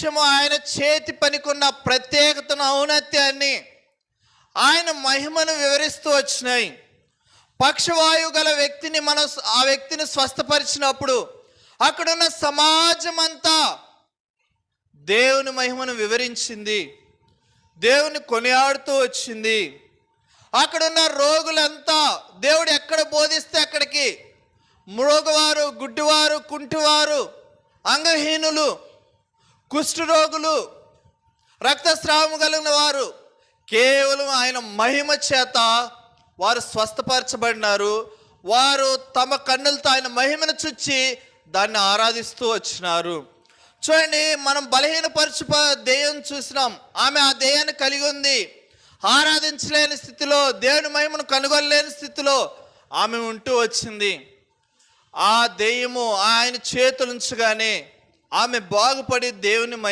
నిమిషము ఆయన చేతి పనికున్న ప్రత్యేకతను, ఔన్నత్యాన్ని, ఆయన మహిమను వివరిస్తూ వచ్చినాయి. పక్షవాయువు గల వ్యక్తిని ఆ వ్యక్తిని స్వస్థపరిచినప్పుడు అక్కడున్న సమాజం అంతా దేవుని మహిమను వివరించింది, దేవుని కొనియాడుతూ వచ్చింది. అక్కడున్న రోగులంతా దేవుడు ఎక్కడ బోధిస్తే అక్కడికి, మృగవారు, గుడ్డివారు, కుంటివారు, అంగహీనులు, కుష్ఠరోగులు, రక్తస్రావము కలిగిన వారు కేవలం ఆయన మహిమ చేత వారు స్వస్థపరచబడినారు. వారు తమ కన్నులతో ఆయన మహిమను చూచి దాన్ని ఆరాధిస్తూ వచ్చినారు. చూడండి, మనం బలహీనపరచు దెయ్యం చూసినాం. ఆమె ఆ దెయ్యాన్ని కలిగి ఉంది. ఆరాధించలేని స్థితిలో, దేవుని మహిమను కనుగొనలేని స్థితిలో ఆమె ఉంటూ వచ్చింది. ఆ దెయ్యము ఆయన చేతులుంచగానే ఆమె బాగుపడి దేవుని